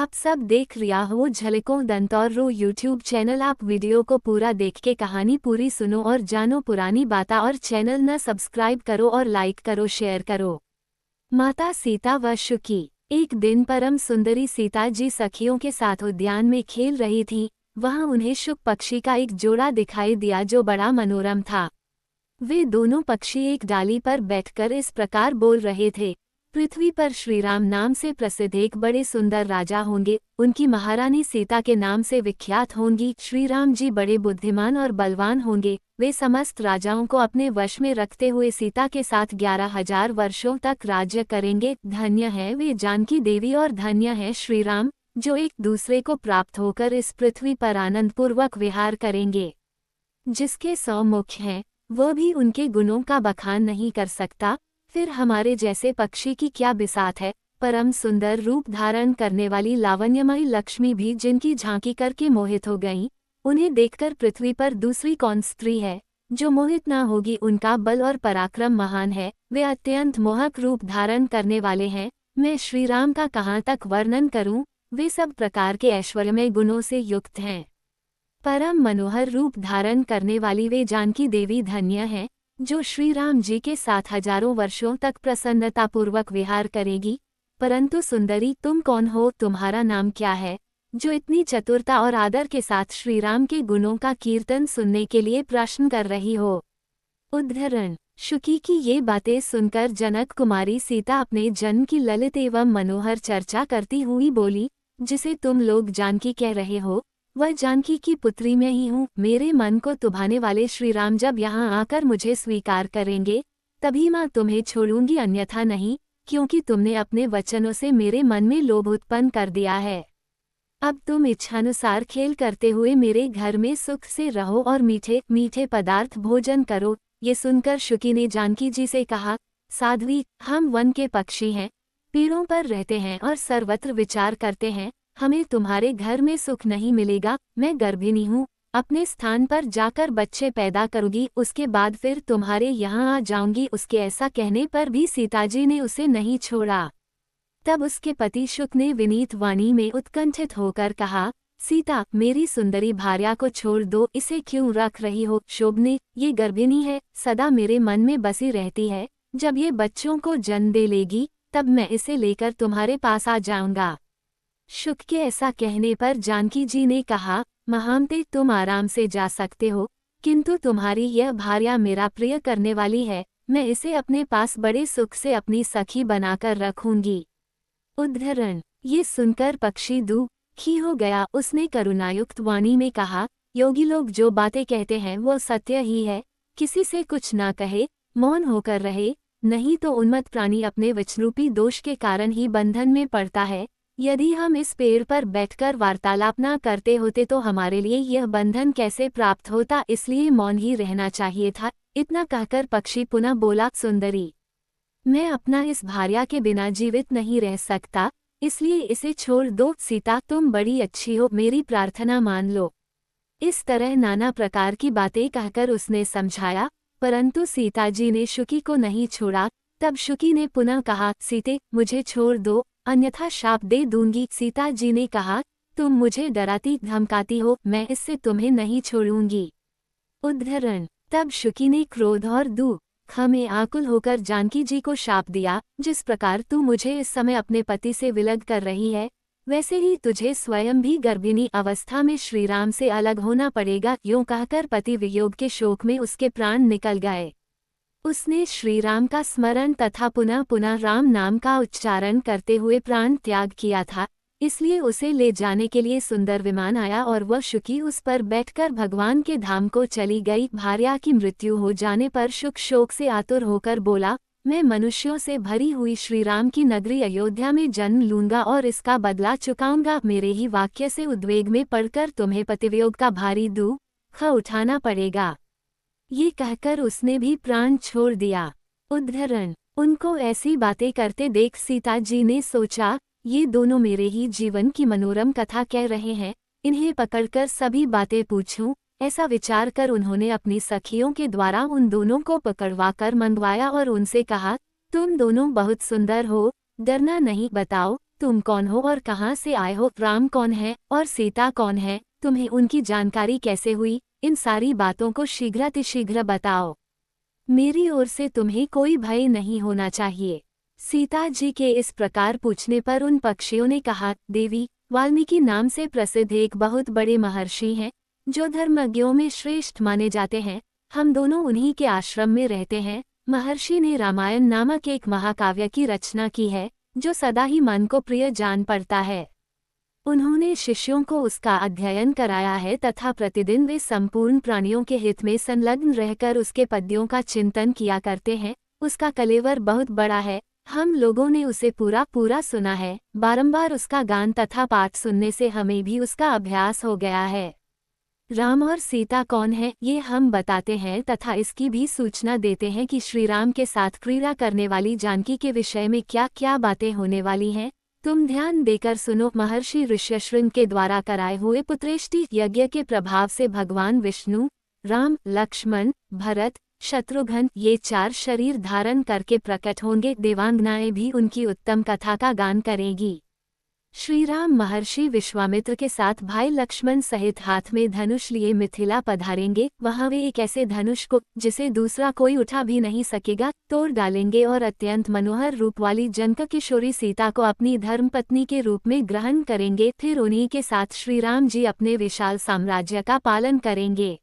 आप सब देख रिया हो झलकों दंत और रो यूट्यूब चैनल। आप वीडियो को पूरा देख के कहानी पूरी सुनो और जानो पुरानी बातें। और चैनल न सब्सक्राइब करो और लाइक करो शेयर करो। माता सीता व शुकी। एक दिन परम सुंदरी सीता जी सखियों के साथ उद्यान में खेल रही थी। वहां उन्हें शुक पक्षी का एक जोड़ा दिखाई दिया जो बड़ा मनोरम था। वे दोनों पक्षी एक डाली पर बैठकर इस प्रकार बोल रहे थे, पृथ्वी पर श्रीराम नाम से प्रसिद्ध एक बड़े सुंदर राजा होंगे। उनकी महारानी सीता के नाम से विख्यात होंगी। श्रीराम जी बड़े बुद्धिमान और बलवान होंगे। वे समस्त राजाओं को अपने वश में रखते हुए सीता के साथ 11,000 वर्षों तक राज्य करेंगे। धन्य है वे जानकी देवी और धन्य है श्रीराम, जो एक दूसरे को प्राप्त होकर इस पृथ्वी पर आनंदपूर्वक विहार करेंगे। जिसके 100 मुख हैं, वह भी उनके गुणों का बखान नहीं कर सकता। फिर हमारे जैसे पक्षी की क्या बिसात है। परम सुंदर रूप धारण करने वाली लावण्यमयी लक्ष्मी भी जिनकी झांकी करके मोहित हो गईं, उन्हें देखकर पृथ्वी पर दूसरी कौन स्त्री है जो मोहित न होगी। उनका बल और पराक्रम महान है। वे अत्यंत मोहक रूप धारण करने वाले हैं। मैं श्रीराम का कहाँ तक वर्णन करूं। वे सब प्रकार के ऐश्वर्यमय गुणों से युक्त हैं। परम मनोहर रूप धारण करने वाली वे जानकी देवी धन्य है, जो श्रीराम जी के साथ हजारों वर्षों तक प्रसन्नतापूर्वक विहार करेगी। परंतु सुंदरी, तुम कौन हो, तुम्हारा नाम क्या है, जो इतनी चतुरता और आदर के साथ श्रीराम के गुणों का कीर्तन सुनने के लिए प्रश्न कर रही हो। उद्धरण। शुकी की ये बातें सुनकर जनक कुमारी सीता अपने जन्म की ललित एवं मनोहर चर्चा करती हुई बोली, जिसे तुम लोग जानकी कह रहे हो, वह जानकी की पुत्री मैं ही हूँ। मेरे मन को तुभाने वाले श्रीराम जब यहाँ आकर मुझे स्वीकार करेंगे, तभी मैं तुम्हें छोड़ूंगी, अन्यथा नहीं, क्योंकि तुमने अपने वचनों से मेरे मन में लोभ उत्पन्न कर दिया है। अब तुम इच्छानुसार खेल करते हुए मेरे घर में सुख से रहो और मीठे मीठे पदार्थ भोजन करो। ये सुनकर शुकी ने जानकी जी से कहा, साध्वी, हम वन के पक्षी हैं, पेड़ों पर रहते हैं और सर्वत्र विचार करते हैं। हमें तुम्हारे घर में सुख नहीं मिलेगा। मैं गर्भिणी हूँ, अपने स्थान पर जाकर बच्चे पैदा करूंगी, उसके बाद फिर तुम्हारे यहाँ आ जाऊंगी। उसके ऐसा कहने पर भी सीताजी ने उसे नहीं छोड़ा। तब उसके पति शुक ने विनीत वाणी में उत्कंठित होकर कहा, सीता, मेरी सुंदरी भार्या को छोड़ दो, इसे क्यों रख रही हो। शोभने, ये गर्भिणी है, सदा मेरे मन में बसी रहती है। जब ये बच्चों को जन्म दे लेगी, तब मैं इसे लेकर तुम्हारे पास आ जाऊंगा। शुक के ऐसा कहने पर जानकी जी ने कहा, महामते, तुम आराम से जा सकते हो, किंतु तुम्हारी यह भार्या मेरा प्रिय करने वाली है। मैं इसे अपने पास बड़े सुख से अपनी सखी बनाकर रखूंगी। उद्धरण। ये सुनकर पक्षी दुखी हो गया। उसने करुणायुक्त वाणी में कहा, योगी लोग जो बातें कहते हैं वो सत्य ही है। किसी से कुछ ना कहे, मौन होकर रहे, नहीं तो उन्मत्त प्राणी अपने विचरूपी दोष के कारण ही बंधन में पड़ता है। यदि हम इस पेड़ पर बैठकर वार्तालाप न करते होते तो हमारे लिए यह बंधन कैसे प्राप्त होता, इसलिए मौन ही रहना चाहिए था। इतना कहकर पक्षी पुनः बोला, सुंदरी, मैं अपना इस भार्या के बिना जीवित नहीं रह सकता, इसलिए इसे छोड़ दो। सीता, तुम बड़ी अच्छी हो, मेरी प्रार्थना मान लो। इस तरह नाना प्रकार की बातें कहकर उसने समझाया, परंतु सीता जी ने शुकी को नहीं छोड़ा। तब शुकी ने पुनः कहा, सीते, मुझे छोड़ दो, अन्यथा शाप दे दूंगी। सीता जी ने कहा, तुम मुझे डराती धमकाती हो, मैं इससे तुम्हें नहीं छोड़ूंगी। उद्धरण। तब शुकी ने क्रोध और दुख में आकुल होकर जानकी जी को शाप दिया, जिस प्रकार तू मुझे इस समय अपने पति से विलग कर रही है, वैसे ही तुझे स्वयं भी गर्भिणी अवस्था में श्रीराम से अलग होना पड़ेगा। यूं कहकर पति वियोग के शोक में उसके प्राण निकल गए। उसने श्रीराम का स्मरण तथा पुनः पुनः राम नाम का उच्चारण करते हुए प्राण त्याग किया था। इसलिए उसे ले जाने के लिए सुंदर विमान आया और वह शुकी उस पर बैठकर भगवान के धाम को चली गई। भार्या की मृत्यु हो जाने पर शुक शोक से आतुर होकर बोला, मैं मनुष्यों से भरी हुई श्रीराम की नगरी अयोध्या में जन्म लूंगा और इसका बदला चुकाऊंगा। मेरे ही वाक्य से उद्वेग में पड़कर तुम्हें पतिवियोग का भारी दुख उठाना पड़ेगा। ये कहकर उसने भी प्राण छोड़ दिया। उद्धरण। उनको ऐसी बातें करते देख सीता जी ने सोचा, ये दोनों मेरे ही जीवन की मनोरम कथा कह रहे हैं, इन्हें पकड़कर सभी बातें पूछूं। ऐसा विचार कर उन्होंने अपनी सखियों के द्वारा उन दोनों को पकड़वाकर मंगवाया और उनसे कहा, तुम दोनों बहुत सुंदर हो, डरना नहीं, बताओ तुम कौन हो और कहाँ से आए हो, राम कौन है और सीता कौन है, तुम्हें उनकी जानकारी कैसे हुई, इन सारी बातों को शीघ्रातिशीघ्र बताओ। मेरी ओर से तुम्हें कोई भय नहीं होना चाहिए। सीता जी के इस प्रकार पूछने पर उन पक्षियों ने कहा, देवी, वाल्मीकि नाम से प्रसिद्ध एक बहुत बड़े महर्षि हैं, जो धर्मज्ञों में श्रेष्ठ माने जाते हैं। हम दोनों उन्हीं के आश्रम में रहते हैं। महर्षि ने रामायण नामक एक महाकाव्य की रचना की है, जो सदा ही मन को प्रिय जान पड़ता है। उन्होंने शिष्यों को उसका अध्ययन कराया है तथा प्रतिदिन वे संपूर्ण प्राणियों के हित में संलग्न रहकर उसके पद्यों का चिंतन किया करते हैं। उसका कलेवर बहुत बड़ा है, हम लोगों ने उसे पूरा पूरा सुना है। बारंबार उसका गान तथा पाठ सुनने से हमें भी उसका अभ्यास हो गया है। राम और सीता कौन है, ये हम बताते हैं तथा इसकी भी सूचना देते हैं कि श्री राम के साथ क्रीड़ा करने वाली जानकी के विषय में क्या क्या बातें होने वाली हैं। तुम ध्यान देकर सुनो। महर्षि ऋष्यशृंग के द्वारा कराए हुए पुत्रेष्टि यज्ञ के प्रभाव से भगवान विष्णु, राम, लक्ष्मण, भरत, शत्रुघ्न ये 4 शरीर धारण करके प्रकट होंगे। देवांगनाएं भी उनकी उत्तम कथा का गान करेंगी। श्री राम महर्षि विश्वामित्र के साथ भाई लक्ष्मण सहित हाथ में धनुष लिए मिथिला पधारेंगे। वहां वे एक ऐसे धनुष को, जिसे दूसरा कोई उठा भी नहीं सकेगा, तोड़ डालेंगे और अत्यंत मनोहर रूप वाली जनक किशोरी सीता को अपनी धर्मपत्नी के रूप में ग्रहण करेंगे। फिर उन्हीं के साथ श्री राम जी अपने विशाल साम्राज्य का पालन करेंगे।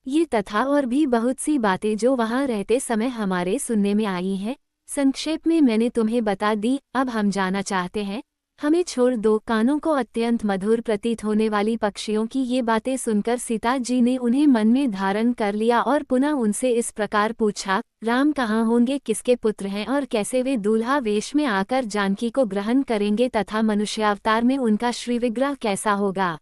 ये तथा और भी बहुत सी बातें जो वहां रहते समय हमारे सुनने में आई हैं, संक्षेप में मैंने तुम्हें बता दी। अब हम जाना चाहते हैं, हमें छोड़ दो। कानों को अत्यंत मधुर प्रतीत होने वाली पक्षियों की ये बातें सुनकर सीता जी ने उन्हें मन में धारण कर लिया और पुनः उनसे इस प्रकार पूछा, राम कहाँ होंगे, किसके पुत्र हैं और कैसे वे दूल्हा वेश में आकर जानकी को ग्रहण करेंगे तथा मनुष्यावतार में उनका श्रीविग्रह कैसा होगा।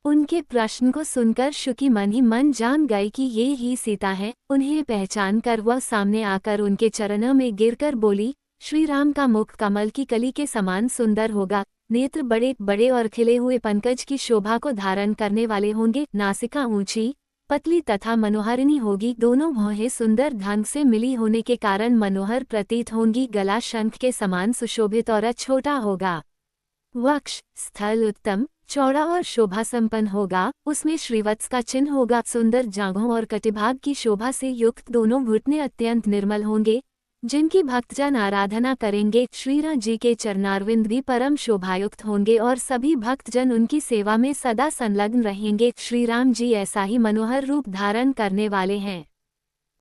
उनके प्रश्न को सुनकर शुकी मन ही मन जान गए कि ये ही सीता हैं। उन्हें पहचान कर वह सामने आकर उनके चरणों में गिरकर बोली, श्री राम का मुख कमल की कली के समान सुंदर होगा, नेत्र बड़े बड़े और खिले हुए पंकज की शोभा को धारण करने वाले होंगे, नासिका ऊंची, पतली तथा मनोहारिणी होगी, दोनों भौहें सुंदर ढंग से मिली होने के कारण मनोहर प्रतीत होंगी, गला शंख के समान सुशोभित और छोटा होगा, वक्ष स्थल उत्तम, चौड़ा और शोभा संपन्न होगा, उसमें श्रीवत्स का चिन्ह होगा, सुंदर जांघों और कटिभाग की शोभा से युक्त दोनों घुटने अत्यंत निर्मल होंगे, जिनकी भक्तजन आराधना करेंगे। श्रीराम जी के चरणारविंद भी परम शोभायुक्त होंगे और सभी भक्तजन उनकी सेवा में सदा संलग्न रहेंगे। श्री राम जी ऐसा ही मनोहर रूप धारण करने वाले हैं।